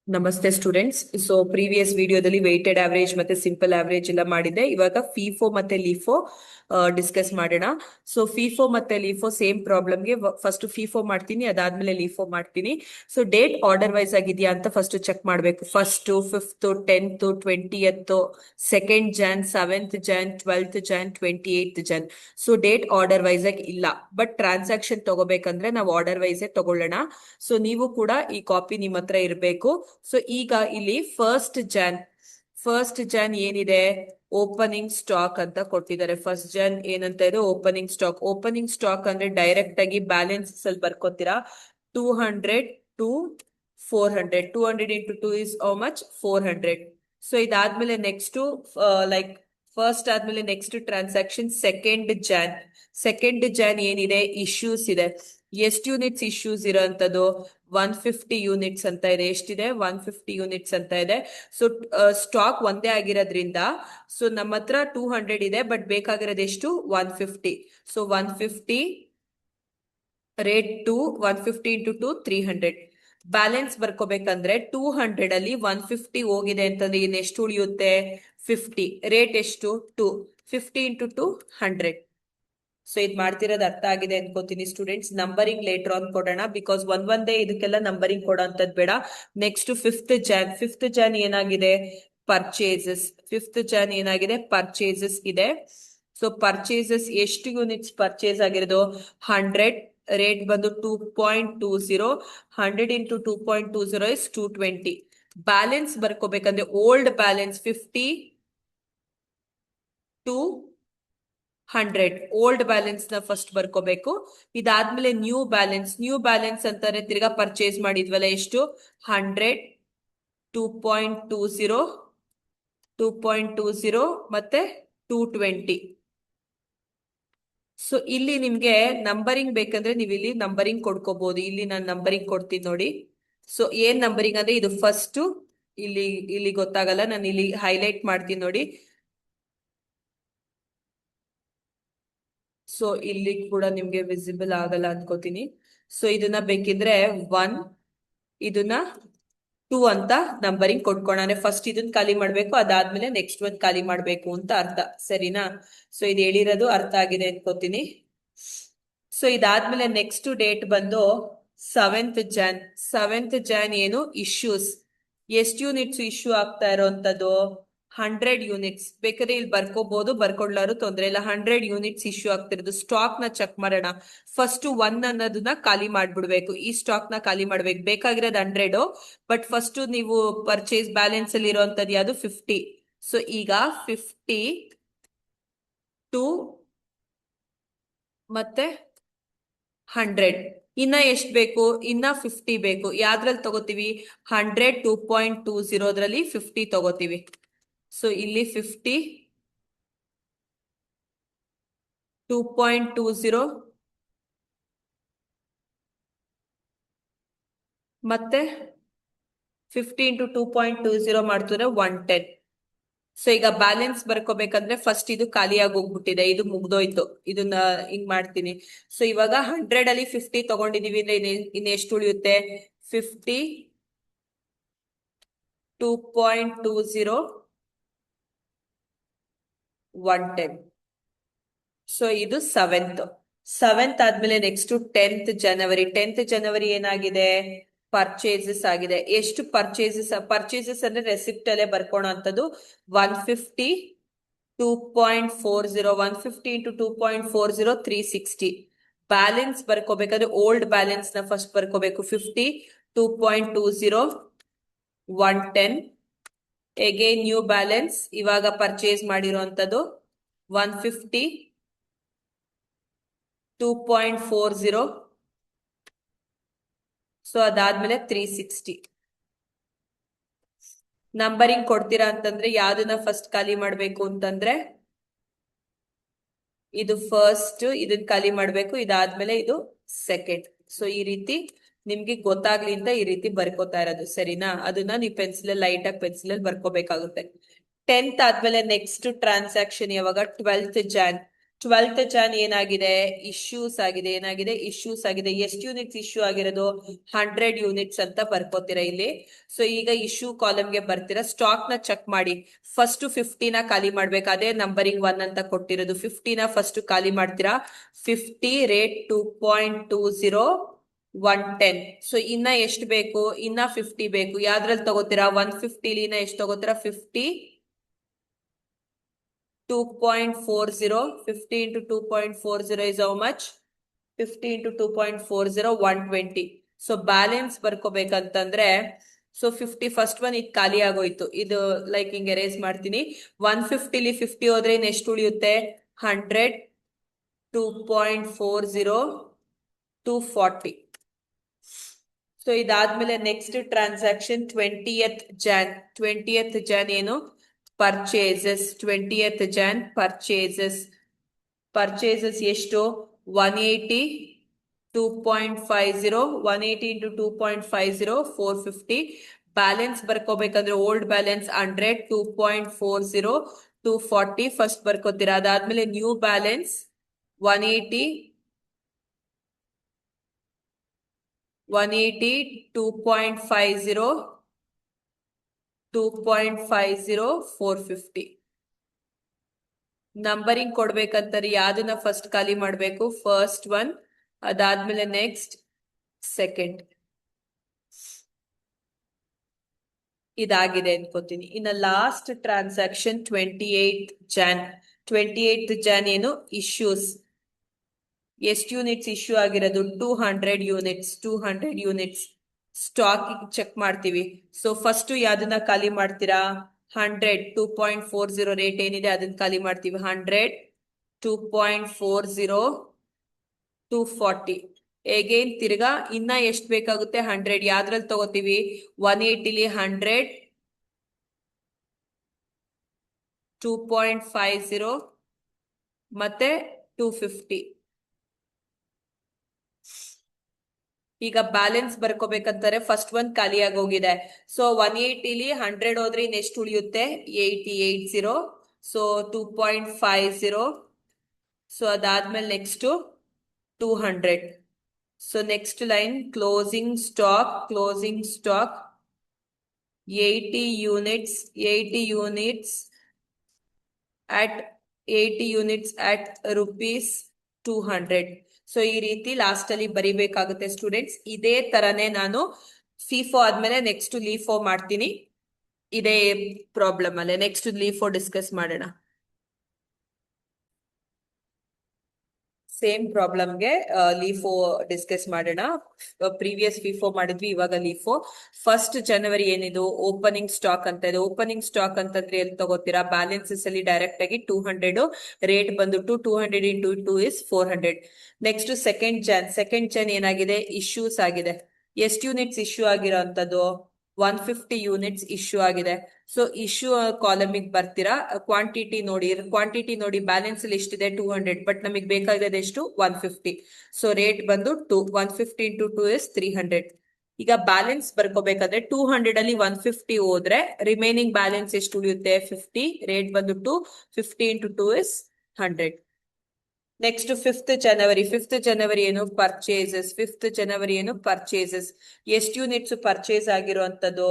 ನಮಸ್ತೆ students. So previous ವಿಡಿಯೋದಲ್ಲಿ weighted average ಮತ್ತೆ ಸಿಂಪಲ್ ಆವರೇಜ್ ಎಲ್ಲ ಮಾಡಿದೆ. ಇವಾಗ ಫಿಫೋ ಮತ್ತೆ ಲಿಫೋ ಡಿಸ್ಕಸ್ ಮಾಡೋಣ. ಸೊ ಫಿಫೋ ಮತ್ತೆ ಲಿಫೋ ಸೇಮ್ ಪ್ರಾಬ್ಲಮ್ಗೆ ಫಸ್ಟ್ ಫಿಫೋ ಮಾಡ್ತೀನಿ, ಅದಾದ್ಮೇಲೆ ಲಿಫೋ ಮಾಡ್ತೀನಿ. ಸೊ ಡೇಟ್ ಆರ್ಡರ್ ವೈಸ್ ಆಗಿದೆಯಾ ಅಂತ ಫಸ್ಟ್ ಚೆಕ್ ಮಾಡಬೇಕು. First, fifth, 10th, 20th, 2nd Jan, 7th Jan, 12th Jan, 28th Jan. So date order wise ಆಗಿ ಇಲ್ಲ, ಬಟ್ ಟ್ರಾನ್ಸಾಕ್ಷನ್ ತಗೋಬೇಕಂದ್ರೆ ನಾವು ಆರ್ಡರ್ ವೈಸ್ ತಗೊಳ್ಳೋಣ. ಸೊ ನೀವು ಕೂಡ ಈ ಕಾಪಿ ನಿಮ್ಮ ಹತ್ರ ಇರಬೇಕು. ಸೊ ಈಗ ಇಲ್ಲಿ ಫಸ್ಟ್ ಜಾನ್ ಏನಿದೆ, ಓಪನಿಂಗ್ ಸ್ಟಾಕ್ ಅಂತ ಕೊಟ್ಟಿದ್ದಾರೆ. ಫಸ್ಟ್ ಜಾನ್ ಏನಂತ ಇದೆ, ಓಪನಿಂಗ್ ಸ್ಟಾಕ್ ಅಂದ್ರೆ ಡೈರೆಕ್ಟ್ ಆಗಿ ಬ್ಯಾಲೆನ್ಸ್ ಅಲ್ಲಿ ಬರ್ಕೋತೀರಾ. 200 to 400, 200 into 2 is how much? 400. So ಇದಾದ್ಮೇಲೆ ನೆಕ್ಸ್ಟ್, ಲೈಕ್ ಫಸ್ಟ್ ಆದ್ಮೇಲೆ ನೆಕ್ಸ್ಟ್ ಟ್ರಾನ್ಸಾಕ್ಷನ್ ಸೆಕೆಂಡ್ ಜಾನ್ ಏನಿದೆ, ಇಶ್ಯೂಸ್ ಇದೆ. ಎಷ್ಟು ಯೂನಿಟ್ಸ್ ಇಶ್ಯೂಸ್ ಇರೋಂಥದ್ದು? 150 ಯೂನಿಟ್ಸ್ ಅಂತ ಇದೆ. ಎಷ್ಟಿದೆ? 150 ಯೂನಿಟ್ಸ್ ಅಂತ ಇದೆ. ಸೊ ಸ್ಟಾಕ್ ಒಂದೇ ಆಗಿರೋದ್ರಿಂದ ಸೊ ನಮ್ಮ ಹತ್ರ 200 ಇದೆ, ಬಟ್ ಬೇಕಾಗಿರೋದು ಎಷ್ಟು? 150. So 150 rate 2, 150 into 2, 300. ಬ್ಯಾಲೆನ್ಸ್ ಬರ್ಕೋಬೇಕಂದ್ರೆ 200 ಅಲ್ಲಿ 150 ಹೋಗಿದೆ ಅಂತಂದ್ರೆ ಇನ್ನು ಎಷ್ಟು ಉಳಿಯುತ್ತೆ? 50. ರೇಟ್ ಎಷ್ಟು? 2. 50 into 2, 100. ಸೊ ಇದ್ ಮಾಡ್ತಿರೋದು ಅರ್ಥ ಆಗಿದೆ ಅನ್ಕೋತೀನಿ ಸ್ಟೂಡೆಂಟ್ಸ್. ನಂಬರಿಂಗ್ ಲೇಟರ್ ಆನ್ ಕೊಡೋಣ, ಬಿಕಾಸ್ ಒಂದೇ ಇದಕ್ಕೆಲ್ಲ ನಂಬರಿಂಗ್ ಕೊಡೋ ಅಂತದ್ ಬೇಡ. ನೆಕ್ಸ್ಟ್ ಫಿಫ್ತ್ ಜಾನ್ ಏನಾಗಿದೆ? ಪರ್ಚೇಸಸ್ ಇದೆ. ಸೊ ಪರ್ಚೇಸಸ್ ಎಷ್ಟು ಯೂನಿಟ್ಸ್ ಪರ್ಚೇಸ್ ಆಗಿರೋದು? 100. ರೇಟ್ ಬಂದು 2.20. 100 into 2.20 is 220. ಬ್ಯಾಲೆನ್ಸ್ ಬರ್ಕೋಬೇಕಂದ್ರೆ old balance 50 to 100. Old balance ನ ಫಸ್ಟ್ ಬರ್ಕೋಬೇಕು. ಇದಾದ್ಮೇಲೆ ನ್ಯೂ ಬ್ಯಾಲೆನ್ಸ್ ಅಂತಾರೆ ತಿರ್ಗಾ ಪರ್ಚೇಸ್ ಮಾಡಿದ್ವಲ್ಲ, ಎಷ್ಟು? 100, 2.20, 2.20 ಮತ್ತೆ 220. ಸೊ ಇಲ್ಲಿ ನಿಮ್ಗೆ ನಂಬರಿಂಗ್ ಬೇಕಂದ್ರೆ ನೀವು ಇಲ್ಲಿ ನಂಬರಿಂಗ್ ಕೊಡ್ಕೋಬಹುದು. ಇಲ್ಲಿ ನಾನು ನಂಬರಿಂಗ್ ಕೊಡ್ತೀನಿ ನೋಡಿ. ಸೊ ಏನ್ ನಂಬರಿಂಗ್ ಅಂದ್ರೆ ಇದು ಫಸ್ಟ್, ಇಲ್ಲಿ ಗೊತ್ತಾಗಲ್ಲ, ನಾನು ಇಲ್ಲಿ ಹೈಲೈಟ್ ಮಾಡ್ತೀನಿ ನೋಡಿ. ಸೊ ಇಲ್ಲಿ ಕೂಡ ನಿಮ್ಗೆ ವಿಸಿಬಲ್ ಆಗಲ್ಲ ಅನ್ಕೋತೀನಿ. ಸೊ ಇದನ್ನ ಬೇಕಿದ್ರೆ 1, ಇದನ್ನ 2 ಅಂತ ನಂಬರಿಂಗ್ ಕೊಟ್ಕೊಂಡ್ರೆ ಫಸ್ಟ್ ಇದನ್ನ ಖಾಲಿ ಮಾಡ್ಬೇಕು, ಅದಾದ್ಮೇಲೆ ನೆಕ್ಸ್ಟ್ ಒಂದ್ ಖಾಲಿ ಮಾಡ್ಬೇಕು ಅಂತ ಅರ್ಥ. ಸರಿನಾ? ಸೊ ಇದು ಹೇಳಿರೋದು ಅರ್ಥ ಆಗಿದೆ ಅನ್ಕೋತೀನಿ. ಸೊ ಇದಾದ್ಮೇಲೆ ನೆಕ್ಸ್ಟ್ ಡೇಟ್ ಬಂದು 7th Jan ಏನು? ಇಶ್ಯೂಸ್. ಎಷ್ಟು ಯೂನಿಟ್ಸ್ ಇಶ್ಯೂ ಆಗ್ತಾ ಇರೋಂಥದ್ದು? 100 ಯೂನಿಟ್ಸ್. ಬೇಕಾದ್ರೆ ಇಲ್ಲಿ ಬರ್ಕೋಬಹುದು, ಬರ್ಕೊಳ್ಳಾರು ತೊಂದ್ರೆ ಇಲ್ಲ. 100 ಯೂನಿಟ್ಸ್ ಇಶ್ಯೂ ಆಗ್ತಿರೋದು. ಸ್ಟಾಕ್ ನ ಚೆಕ್ ಮಾಡೋಣ. ಫಸ್ಟ್ 1 ಅನ್ನೋದನ್ನ ಖಾಲಿ ಮಾಡ್ಬಿಡ್ಬೇಕು. ಈ ಸ್ಟಾಕ್ ನ ಖಾಲಿ ಮಾಡ್ಬೇಕು. ಬೇಕಾಗಿರೋದು 100, ಬಟ್ ಫಸ್ಟ್ ನೀವು ಪರ್ಚೇಸ್ ಬ್ಯಾಲೆನ್ಸ್ ಅಲ್ಲಿ ಇರುವಂತದ್ದು ಯಾವುದು? 50. ಸೊ ಈಗ 50 ಟು ಮತ್ತೆ 100. ಇನ್ನ ಎಷ್ಟು ಬೇಕು? ಇನ್ನ 50 ಬೇಕು. ಯಾವ್ದ್ರಲ್ಲಿ ತಗೋತೀವಿ? 100, 2.20 50 ತಗೋತೀವಿ. ಸೊ ಇಲ್ಲಿ 50, 2.20 ಮತ್ತೆ 50 into 2.20 ಮಾಡ್ತಿದ್ರೆ 110. ಸೊ ಈಗ ಬ್ಯಾಲೆನ್ಸ್ ಬರ್ಕೋಬೇಕಂದ್ರೆ ಫಸ್ಟ್ ಇದು ಖಾಲಿಯಾಗಿ ಹೋಗ್ಬಿಟ್ಟಿದೆ, ಇದು ಮುಗ್ದೋಯ್ತು. ಇದನ್ನ ಹಿಂಗ್ ಮಾಡ್ತೀನಿ. ಸೊ ಇವಾಗ 100 ಅಲ್ಲಿ 50 ತಗೊಂಡಿದೀವಿ ಅಂದ್ರೆ ಇನ್ನು ಎಷ್ಟು ಉಳಿಯುತ್ತೆ? 50, 2.20, 110. ಸೊ ಇದು 7th ಆದ್ಮೇಲೆ ನೆಕ್ಸ್ಟ್ 10th ಜನವರಿ ಏನಾಗಿದೆ? ಪರ್ಚೇಸಸ್ ಆಗಿದೆ. ಎಷ್ಟು ಪರ್ಚೇಸಸ್ ಅಂದ್ರೆ ರೆಸಿಪ್ಟ್ ಅಲ್ಲೇ ಬರ್ಕೋಣ ಅಂತದ್ದು. 150, 2.40, 150 into 2.40, 360. ಬ್ಯಾಲೆನ್ಸ್ ಬರ್ಕೋಬೇಕಾದ್ರೆ ಓಲ್ಡ್ ಬ್ಯಾಲೆನ್ಸ್ ನ ಫಸ್ಟ್ ಬರ್ಕೋಬೇಕು. 50, 2.20, 110. ಎಗೇನ್ ನ್ಯೂ ಬ್ಯಾಲೆನ್ಸ್ ಇವಾಗ ಪರ್ಚೇಸ್ ಮಾಡಿರುವಂತದ್ದು 150, 2.40. ಸೊ ಅದಾದ್ಮೇಲೆ 360. ನಂಬರಿಂಗ್ ಕೊಡ್ತೀರಾ ಅಂತಂದ್ರೆ ಯಾವ್ದನ್ನ ಫಸ್ಟ್ ಖಾಲಿ ಮಾಡ್ಬೇಕು ಅಂತಂದ್ರೆ ಇದು ಫಸ್ಟ್, ಇದನ್ನ ಖಾಲಿ ಮಾಡ್ಬೇಕು. ಇದಾದ್ಮೇಲೆ ಇದು ಸೆಕೆಂಡ್. ಸೊ ಈ ರೀತಿ ನಿಮ್ಗೆ ಗೊತ್ತಾಗ್ಲಿ ಅಂತ ಈ ರೀತಿ ಬರ್ಕೋತಾ ಇರೋದು. ಸರಿನಾ? ಅದನ್ನ ನೀವು ಲೈಟ್ ಆಗಿ ಪೆನ್ಸಿಲ್ ಅಲ್ಲಿ ಬರ್ಕೋಬೇಕಾಗುತ್ತೆ. 10th ಆದ್ಮೇಲೆ ನೆಕ್ಸ್ಟ್ ಟ್ರಾನ್ಸಾಕ್ಷನ್ ಯಾವಾಗ? 12th Jan. 12th ಜಾನ್ ಏನಾಗಿದೆ, ಇಶ್ಯೂಸ್ ಆಗಿದೆ. ಏನಾಗಿದೆ, ಇಶ್ಯೂಸ್ ಆಗಿದೆ. ಎಷ್ಟು ಯೂನಿಟ್ಸ್ ಇಶ್ಯೂ ಆಗಿರೋದು, 100 ಯೂನಿಟ್ಸ್ ಅಂತ ಬರ್ಕೋತೀರಾ ಇಲ್ಲಿ. ಸೊ ಈಗ ಇಶ್ಯೂ ಕಾಲಮ್ಗೆ ಬರ್ತೀರಾ, ಸ್ಟಾಕ್ ನ ಚೆಕ್ ಮಾಡಿ. ಫಸ್ಟ್ 50ನ ಖಾಲಿ ಮಾಡ್ಬೇಕು, ಅದೇ ನಂಬರಿಂಗ್ 1 ಅಂತ ಕೊಟ್ಟಿರೋದು. 50ನ ಫಸ್ಟ್ ಖಾಲಿ ಮಾಡ್ತೀರಾ. 50 ರೇಟ್ 2.20 110. ಸೊ ಇನ್ನ ಎಷ್ಟು ಬೇಕು, ಇನ್ನ 50 ಬೇಕು. ಯಾವ್ದ್ರಲ್ಲಿ ತಗೋತೀರಾ, 150 ಎಷ್ಟು ತಗೋತೀರಾ, 50 2.40. 50 into 2.40 is how much, 50 into 2.40 120. So balance ಬರ್ಕೋಬೇಕಂತಂದ್ರೆ, ಸೊ 50 ಫಸ್ಟ್ ಒನ್ ಇದು ಖಾಲಿ ಆಗೋಯ್ತು. ಇದು ಲೈಕ್ ಹಿಂಗೆ ರೇಸ್ ಮಾಡ್ತೀನಿ. 150ಲಿ 50 ಹೋದ್ರೆ ಇನ್ನು ಎಷ್ಟು ಉಳಿಯುತ್ತೆ, 100 2.40 240. ಸೊ ಇದಾದ್ಮೇಲೆ next transaction 20th Jan. 20th Jan ಏನು, purchases. 20th Jan purchases. Purchases ಎಷ್ಟು, 180 2.50. 180 into 2.50 450. ಬ್ಯಾಲೆನ್ಸ್ ಬರ್ಕೋಬೇಕಂದ್ರೆ ಓಲ್ಡ್ ಬ್ಯಾಲೆನ್ಸ್ 100 2.40 240 ಫಸ್ಟ್ ಬರ್ಕೋತೀರಾ. ಅದಾದ್ಮೇಲೆ ನ್ಯೂ ಬ್ಯಾಲೆನ್ಸ್ 180 2.50 450. ನಂಬರಿಂಗ್ ಕೊಡ್ಬೇಕಂತಾರೆ, ಯಾವ್ದನ್ನ ಫಸ್ಟ್ ಖಾಲಿ ಮಾಡ್ಬೇಕು, ಫಸ್ಟ್ ಒನ್, ಅದಾದ್ಮೇಲೆ ನೆಕ್ಸ್ಟ್ ಸೆಕೆಂಡ್. ಇದಾಗಿದೆ ಅನ್ಕೋತೀನಿ. ಇನ್ನ last transaction 28th Jan. 28th Jan ಏನು, ಇಶ್ಯೂಸ್. ಎಷ್ಟು ಯೂನಿಟ್ಸ್ ಇಶ್ಯೂ ಆಗಿರೋದು, 200 ಯೂನಿಟ್ಸ್. 200 ಯೂನಿಟ್ಸ್ ಸ್ಟಾಕ್ ಚೆಕ್ ಮಾಡ್ತೀವಿ. ಸೊ ಫಸ್ಟ್ ಯಾವ್ದನ್ನ ಖಾಲಿ ಮಾಡ್ತೀರಾ, 100 2.40 ರೇಟ್ ಏನಿದೆ ಅದನ್ನ ಖಾಲಿ ಮಾಡ್ತೀವಿ. 100 2.40 240. ಹೇಗೇನ್ ತಿರ್ಗಾ ಇನ್ನ ಎಷ್ಟು ಬೇಕಾಗುತ್ತೆ, 100. ಯಾವ್ದ್ರಲ್ಲಿ ತಗೋತೀವಿ, 180ಲಿ 100 2.50 ಮತ್ತೆ 250. ಈಗ ಬ್ಯಾಲೆನ್ಸ್ ಬರ್ಕೋಬೇಕಂತಾರೆ, ಫಸ್ಟ್ ಒನ್ ಖಾಲಿ ಆಗೋಗಿದೆ. ಸೊ 180ಲಿ 100 ಹೋದ್ರೆ ಇನ್ನು ಎಷ್ಟು ಉಳಿಯುತ್ತೆ, 80. ಸೊ 2.50. ಸೊ ಅದಾದ್ಮೇಲೆ next 200. So next line closing stock. Closing stock 80 units. 80 units at 80 units at rupees 200. So ಈ ರೀತಿ ಲಾಸ್ಟ್ ಅಲ್ಲಿ ಬರಿಬೇಕಾಗುತ್ತೆ ಸ್ಟೂಡೆಂಟ್ಸ್. ಇದೇ ತರನೇ ನಾನು ಫಿಫೋ ಆದ್ಮೇಲೆ ನೆಕ್ಸ್ಟ್ ಲೀಫೋ ಮಾಡ್ತೀನಿ. ಇದೇ ಪ್ರಾಬ್ಲಮ್ ಅಲ್ಲೇ ನೆಕ್ಸ್ಟ್ ಲೀಫೋ ಡಿಸ್ಕಸ್ ಮಾಡೋಣ. ಸೇಮ್ ಪ್ರಾಬ್ಲಮ್ಗೆ ಲೀಫೋ ಡಿಸ್ಕಸ್ ಮಾಡೋಣ. ಪ್ರೀವಿಯಸ್ ಫಿಫೋ ಮಾಡಿದ್ವಿ, ಇವಾಗ ಲೀಫೋ. ಫಸ್ಟ್ ಜನವರಿ ಏನಿದು, ಓಪನಿಂಗ್ ಸ್ಟಾಕ್ ಅಂತ ಇದೆ. ಓಪನಿಂಗ್ ಸ್ಟಾಕ್ ಅಂತಂದ್ರೆ ಎಲ್ಲಿ ತಗೋತೀರಾ, ಬ್ಯಾಲೆನ್ಸಸ್ ಅಲ್ಲಿ ಡೈರೆಕ್ಟ್ ಆಗಿ 200. ರೇಟ್ ಬಂದ್ಬಿಟ್ಟು 200 into 2 is 400. Next second Jan. Second Jan ಏನಾಗಿದೆ, ಇಶ್ಯೂಸ್ ಆಗಿದೆ. ಎಷ್ಟು ಯೂನಿಟ್ಸ್ ಇಶ್ಯೂ ಆಗಿರೋ ಅಂತದ್ದು, 150 ಯೂನಿಟ್ಸ್ ಇಶ್ಯೂ ಆಗಿದೆ. ಸೊ ಇಶ್ಯೂ ಕಾಲಮಿಗೆ ಬರ್ತೀರಾ, ಕ್ವಾಂಟಿಟಿ ನೋಡಿ ಬ್ಯಾಲೆನ್ಸ್ ಅಲ್ಲಿ ಎಷ್ಟಿದೆ, 200. ಬಟ್ ನಮಗೆ ಬೇಕಾಗಿರೋದು ಎಷ್ಟು, 150. ಸೊ ರೇಟ್ ಬಂದು 150 into 2 is 300. ಈಗ ಬ್ಯಾಲೆನ್ಸ್ ಬರ್ಕೋಬೇಕಾದ್ರೆ 200 ಅಲ್ಲಿ 150 ಹೋದ್ರೆ ರಿಮೈನಿಂಗ್ ಬ್ಯಾಲೆನ್ಸ್ ಎಷ್ಟು ಉಳಿಯುತ್ತೆ, 50. ರೇಟ್ ಬಂದು 50 into 2 is 100. Next 5th January. 5th ಜನವರಿ ಏನು, ಪರ್ಚೇಸಸ್. 5th ಜನವರಿ ಏನು, ಪರ್ಚೇಸಸ್. ಎಷ್ಟು ಯೂನಿಟ್ಸ್ ಪರ್ಚೇಸ್ ಆಗಿರುವಂತದ್ದು,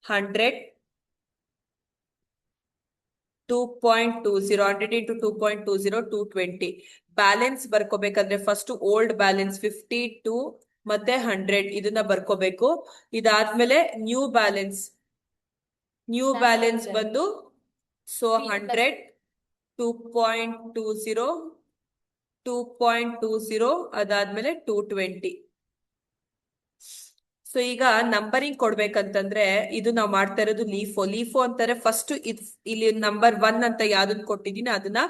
100 2.20. 100 into 2.20 220. ಬ್ಯಾಲೆನ್ಸ್ ಬರ್ಕೋಬೇಕಂದ್ರೆ ಫಸ್ಟ್ ಓಲ್ಡ್ ಬ್ಯಾಲೆನ್ಸ್ 52 ಮತ್ತೆ 100 ಇದನ್ನ ಬರ್ಕೋಬೇಕು. ಇದಾದ್ಮೇಲೆ ನ್ಯೂ ಬ್ಯಾಲೆನ್ಸ್. ನ್ಯೂ ಬ್ಯಾಲೆನ್ಸ್ ಬಂದು ಸೊ 100 2.20 2.20 ಅದಾದ್ಮೇಲೆ 220. ಸೊ ಈಗ ನಂಬರಿಂಗ್ ಕೊಡ್ಬೇಕಂತಂದ್ರೆ ಇದು ನಾವು ಮಾಡ್ತಾ ಇರೋದು ಲೀಫೋ. ಲೀಫೋ ಅಂತಾರೆ ಫಸ್ಟ್ ಇಲ್ಲಿ ನಂಬರ್ 1 ಅಂತ ಯಾವ್ದನ್ನ ಕೊಟ್ಟಿದೀನಿ ಅದನ್ನ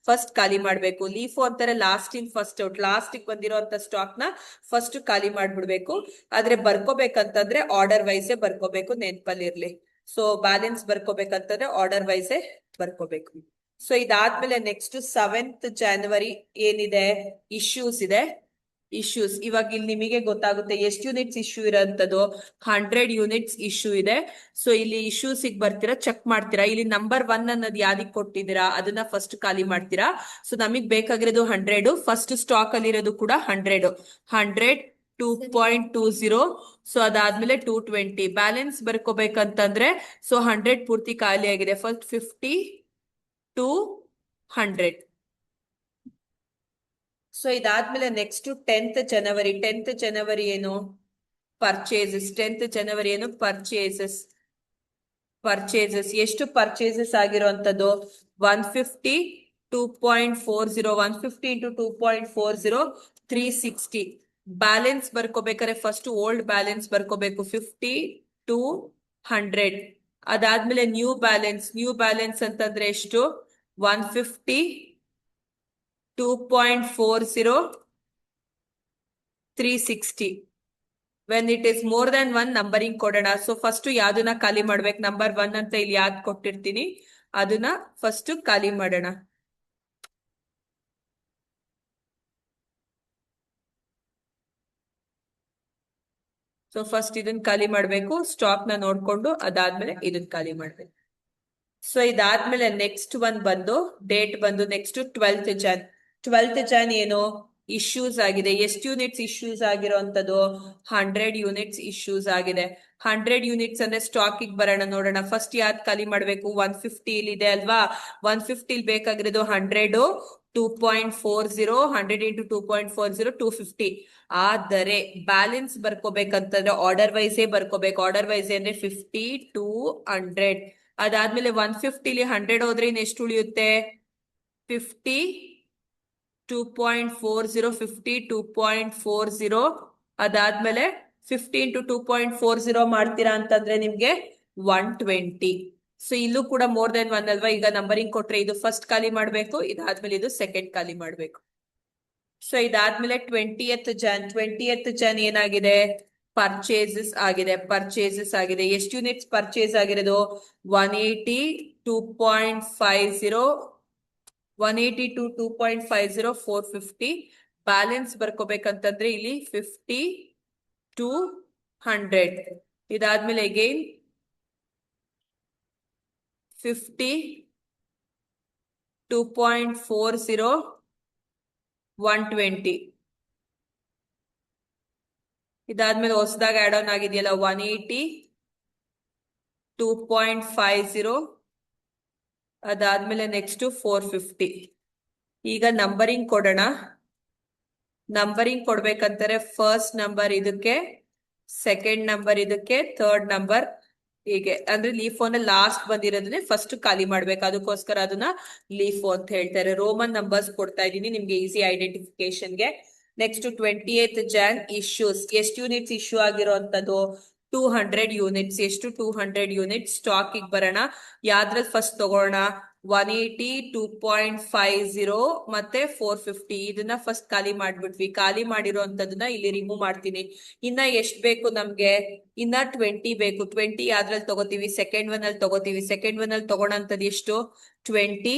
ಫಸ್ಟ್ ಖಾಲಿ ಮಾಡ್ಬೇಕು. ಲೀಫೋ ಅಂತಾರೆ last in first out. Last ಬಂದಿರೋ ಅಂತ ಸ್ಟಾಕ್ ನ ಫಸ್ಟ್ ಖಾಲಿ ಮಾಡ್ಬಿಡ್ಬೇಕು. ಆದ್ರೆ ಬರ್ಕೋಬೇಕಂತಂದ್ರೆ ಆರ್ಡರ್ ವೈಸೇ ಬರ್ಕೋಬೇಕು, ನೆನ್ಪಲ್ಲಿರ್ಲಿ. ಸೊ ಬ್ಯಾಲೆನ್ಸ್ ಬರ್ಕೋಬೇಕಂತಂದ್ರೆ ಆರ್ಡರ್ ವೈಸೇ ಬರ್ಕೋಬೇಕು. ಸೊ ಇದಾದ್ಮೇಲೆ ನೆಕ್ಸ್ಟ್ 7th ಜನವರಿ ಏನಿದೆ, ಇಶ್ಯೂಸ್ ಇದೆ. ಇಶ್ಯೂಸ್. ಇವಾಗ ಇಲ್ಲಿ ನಿಮಗೆ ಗೊತ್ತಾಗುತ್ತೆ ಎಷ್ಟು ಯೂನಿಟ್ಸ್ ಇಶ್ಯೂ ಇರೋಂಥದ್ದು. 100 ಯೂನಿಟ್ಸ್ ಇಶ್ಯೂ ಇದೆ. ಸೊ ಇಲ್ಲಿ ಇಶ್ಯೂಸ್ ಬರ್ತೀರಾ, ಚೆಕ್ ಮಾಡ್ತೀರಾ. ಇಲ್ಲಿ ನಂಬರ್ 1 ಅನ್ನೋದು ಯಾವ್ದಕ್ ಕೊಟ್ಟಿದ್ದೀರಾ ಅದನ್ನ ಫಸ್ಟ್ ಖಾಲಿ ಮಾಡ್ತೀರಾ. ಸೊ ನಮಗ್ ಬೇಕಾಗಿರೋದು 100. ಫಸ್ಟ್ ಸ್ಟಾಕ್ ಅಲ್ಲಿ ಇರೋದು ಕೂಡ 100. 2.20. ಸೊ ಅದಾದ್ಮೇಲೆ 220 ಬ್ಯಾಲೆನ್ಸ್ ಬರ್ಕೋಬೇಕಂತಂದ್ರೆ ಸೊ 100 ಪೂರ್ತಿ ಖಾಲಿ ಆಗಿದೆ. First 50 to 100. ಸೊ ಇದಾದ್ಮೇಲೆ ನೆಕ್ಸ್ಟ್ 10th ಜನವರಿ. 10th ಜನವರಿ ಏನು? ಪರ್ಚೇಸಸ್. 10th ಜನವರಿ ಏನು? ಪರ್ಚೇಸಸ್. ಪರ್ಚೇಸಸ್ ಎಷ್ಟು ಪರ್ಚೇಸಸ್ ಆಗಿರುವಂತದ್ದು? 150, 2.40. 150 into 2.40, 360. ಬ್ಯಾಲೆನ್ಸ್ ಬರ್ಕೋಬೇಕಾದ್ರೆ ಫಸ್ಟ್ ಓಲ್ಡ್ ಬ್ಯಾಲೆನ್ಸ್ ಬರ್ಕೋಬೇಕು, 50 to 100. ಅದಾದ್ಮೇಲೆ ನ್ಯೂ ಬ್ಯಾಲೆನ್ಸ್. ನ್ಯೂ ಬ್ಯಾಲೆನ್ಸ್ ಅಂತಂದ್ರೆ ಎಷ್ಟು? 150, 2.40, 360. When it is more than 1 numbering ಕೊಡೋಣ. ಸೊ ಫಸ್ಟ್ ಯಾವ್ದನ್ನ ಖಾಲಿ ಮಾಡ್ಬೇಕು? ನಂಬರ್ 1 ಅಂತ ಇಲ್ಲಿ ಯಾವ್ದು ಕೊಟ್ಟಿರ್ತೀನಿ ಅದನ್ನ ಫಸ್ಟ್ ಖಾಲಿ ಮಾಡೋಣ. ಸೊ ಫಸ್ಟ್ ಇದನ್ನ ಖಾಲಿ ಮಾಡ್ಬೇಕು, ಸ್ಟಾಕ್ ನ ನೋಡ್ಕೊಂಡು. ಅದಾದ್ಮೇಲೆ ಇದನ್ನ ಖಾಲಿ ಮಾಡ್ಬೇಕು. ಸೊ ಇದಾದ್ಮೇಲೆ ನೆಕ್ಸ್ಟ್ ಒನ್ ಬಂದು ಡೇಟ್ ಬಂದು next 12th Jan. 12th Jan ಏನು? ಇಶ್ಯೂಸ್ ಆಗಿದೆ. ಎಷ್ಟು ಯೂನಿಟ್ಸ್ ಇಶ್ಯೂಸ್ ಆಗಿರೋಂಥದ್ದು? 100 ಯೂನಿಟ್ಸ್ ಇಶ್ಯೂಸ್ ಆಗಿದೆ. 100 ಯೂನಿಟ್ಸ್ ಅಂದ್ರೆ ಸ್ಟಾಕ್ ಬರೋಣ, ನೋಡೋಣ. ಫಸ್ಟ್ ಯಾವ್ದು ಖಾಲಿ ಮಾಡ್ಬೇಕು? 150 ಇಲ್ಲಿ ಇದೆ ಅಲ್ವಾ? 150 ಬೇಕಾಗಿರೋದು 100, 2.40. 100 into 2.40, 250. ಆದರೆ ಬ್ಯಾಲೆನ್ಸ್ ಬರ್ಕೋಬೇಕಂತಂದ್ರೆ ಆರ್ಡರ್ ವೈಸೇ ಬರ್ಕೋಬೇಕು. ಆರ್ಡರ್ ವೈಸ್ ಅಂದ್ರೆ 50 to 100. ಅದಾದ್ಮೇಲೆ 150 100 ಹೋದ್ರೆ ಎಷ್ಟು ಉಳಿಯುತ್ತೆ? 50, 2.40, 50, 2.40. ಅದಾದ್ಮೇಲೆ 50 into 2.40 ಮಾಡ್ತೀರಾ ಅಂತಂದ್ರೆ ನಿಮ್ಗೆ 120. ಸೊ ಇಲ್ಲೂ ಕೂಡ ಮೋರ್ ದೆನ್ 1 ಅಲ್ವಾ? ಈಗ ನಂಬರಿಂಗ್ ಕೊಟ್ರೆ ಇದು ಫಸ್ಟ್ ಖಾಲಿ ಮಾಡ್ಬೇಕು, ಇದಾದ್ಮೇಲೆ ಇದು ಸೆಕೆಂಡ್ ಖಾಲಿ ಮಾಡ್ಬೇಕು. ಸೊ ಇದಾದ್ಮೇಲೆ 20th Jan. 20th Jan ಏನಾಗಿದೆ? ಪರ್ಚೇಸಸ್ ಆಗಿದೆ. ಪರ್ಚೇಸಸ್ ಆಗಿದೆ. ಎಷ್ಟು ಯೂನಿಟ್ಸ್ ಪರ್ಚೇಸ್ ಆಗಿರೋದು? 180, 2.50, 180 to 2.50, 450. ಬ್ಯಾಲೆನ್ಸ್ ಬರ್ಕೋಬೇಕಂತಂದ್ರೆ ಇಲ್ಲಿ 50 to 100. ಇದಾದ್ಮೇಲೆ ಅಗೈನ್ 50, 2.40, 120. ಇದಾದ್ಮೇಲೆ ಹೊಸದಾಗಿ ಆಡ್ ಆನ್ ಆಗಿದೆಯಲ್ಲ 180, 2.50. ಅದಾದ್ಮೇಲೆ ನೆಕ್ಸ್ಟ್ 450. ಈಗ ನಂಬರಿಂಗ್ ಕೊಡೋಣ. ನಂಬರಿಂಗ್ ಕೊಡ್ಬೇಕಂತಾರೆ ಫಸ್ಟ್ ನಂಬರ್ ಇದಕ್ಕೆ, ಸೆಕೆಂಡ್ ನಂಬರ್ ಇದಕ್ಕೆ, ಥರ್ಡ್ ನಂಬರ್ ಹೀಗೆ. ಅಂದ್ರೆ ಲೀಫೋ ಲಾಸ್ಟ್ ಬಂದಿರೋದನ್ನೇ ಫಸ್ಟ್ ಖಾಲಿ ಮಾಡ್ಬೇಕು. ಅದಕ್ಕೋಸ್ಕರ ಅದನ್ನ ಲೀಫೋ ಅಂತ ಹೇಳ್ತಾರೆ. ರೋಮನ್ ನಂಬರ್ಸ್ ಕೊಡ್ತಾ ಇದೀನಿ ನಿಮ್ಗೆ ಈಸಿ ಐಡೆಂಟಿಫಿಕೇಶನ್ಗೆ. Next 28th Jan issues. ಎಷ್ಟು ಯೂನಿಟ್ಸ್ ಇಶ್ಯೂ ಆಗಿರೋಂಥದ್ದು? 200 ಯೂನಿಟ್ಸ್. ಎಷ್ಟು? 200 ಯೂನಿಟ್ಸ್. ಸ್ಟಾಕ್ ಬರೋಣ. ಯಾವ್ದ್ರಲ್ಲಿ ಫಸ್ಟ್ ತಗೋಣ? 180, 2.50 ಮತ್ತೆ 450. ಇದನ್ನ ಫಸ್ಟ್ ಖಾಲಿ ಮಾಡ್ಬಿಟ್ವಿ. ಖಾಲಿ ಮಾಡಿರೋಂಥದನ್ನ ಇಲ್ಲಿ ರಿಮೂವ್ ಮಾಡ್ತೀನಿ. ಇನ್ನ ಎಷ್ಟ್ ಬೇಕು ನಮ್ಗೆ? ಇನ್ನ 20 ಬೇಕು. 20 ಯಾವ್ದ್ರಲ್ಲಿ ತಗೋತೀವಿ? ಸೆಕೆಂಡ್ ಒನ್ ಅಲ್ಲಿ ತಗೋತೀವಿ. ಸೆಕೆಂಡ್ ಒನ್ ಅಲ್ಲಿ ತಗೋಣಂಥದ್ದು ಎಷ್ಟು? 20.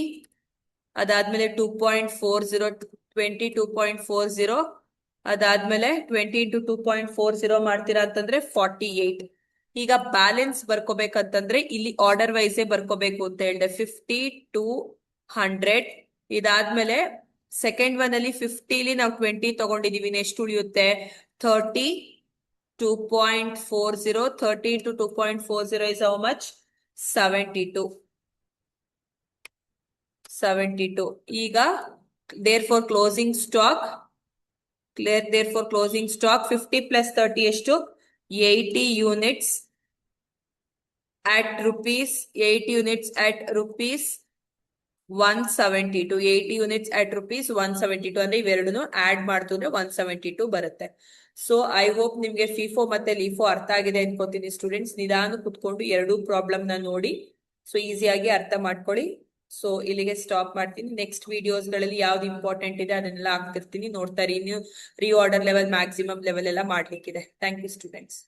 ಅದಾದ್ಮೇಲೆ 2.40, 20, 2.40. ಅದಾದ್ಮೇಲೆ 20 into 2.40 ಮಾಡ್ತೀರಾ ಅಂತಂದ್ರೆ 48. ಈಗ ಬ್ಯಾಲೆನ್ಸ್ ಬರ್ಕೋಬೇಕಂತಂದ್ರೆ ಇಲ್ಲಿ ಆರ್ಡರ್ ವೈಸೇ ಬರ್ಕೋಬೇಕು ಅಂತ ಹೇಳಿದೆ, 50 to 100. ಇದಾದ್ಮೇಲೆ ಸೆಕೆಂಡ್ ಒನ್ ಅಲ್ಲಿ 50 ನಾವು 20 ತಗೊಂಡಿದೀವಿ. ಎಷ್ಟು ಉಳಿಯುತ್ತೆ? 30, 2.40. 30 into 2.40 is how much? 72. 72. ಈಗ therefore closing stock. Therefore closing stock 50 plus 30 ಎಷ್ಟು? 80 units at rupees. 80 units at rupees 172. 80 units at rupees 172 ಅಂದ್ರೆ ಇವೆರಡನ್ನು ಆಡ್ ಮಾಡ್ತಿದ್ರೆ 172 ಬರುತ್ತೆ. ಸೊ ಐ ಹೋಪ್ ನಿಮ್ಗೆ ಫಿಫೋ ಮತ್ತೆ ಲಿಫೋ ಅರ್ಥ ಆಗಿದೆ ಅನ್ಕೋತೀನಿ ಸ್ಟೂಡೆಂಟ್ಸ್. ನಿಧಾನ ಕುತ್ಕೊಂಡು ಎರಡೂ ಪ್ರಾಬ್ಲಮ್ ನ ನೋಡಿ ಸೊ ಈಸಿಯಾಗಿ ಅರ್ಥ ಮಾಡ್ಕೊಳ್ಳಿ. ಸೊ ಇಲ್ಲಿಗೆ ಸ್ಟಾಪ್ ಮಾಡ್ತೀನಿ. ನೆಕ್ಸ್ಟ್ ವಿಡಿಯೋಸ್ ಗಳಲ್ಲಿ ಯಾವ್ದು ಇಂಪಾರ್ಟೆಂಟ್ ಇದೆ ಅದನ್ನೆಲ್ಲ ಹಾಕ್ತಿರ್ತೀನಿ, ನೋಡ್ತಾ ಇರಿ. ನೀವು ರೀ ಆರ್ಡರ್ ಲೆವೆಲ್, ಮ್ಯಾಕ್ಸಿಮಮ್ ಲೆವೆಲ್ ಎಲ್ಲ ಮಾಡ್ಲಿಕ್ಕಿದೆ. Thank you students.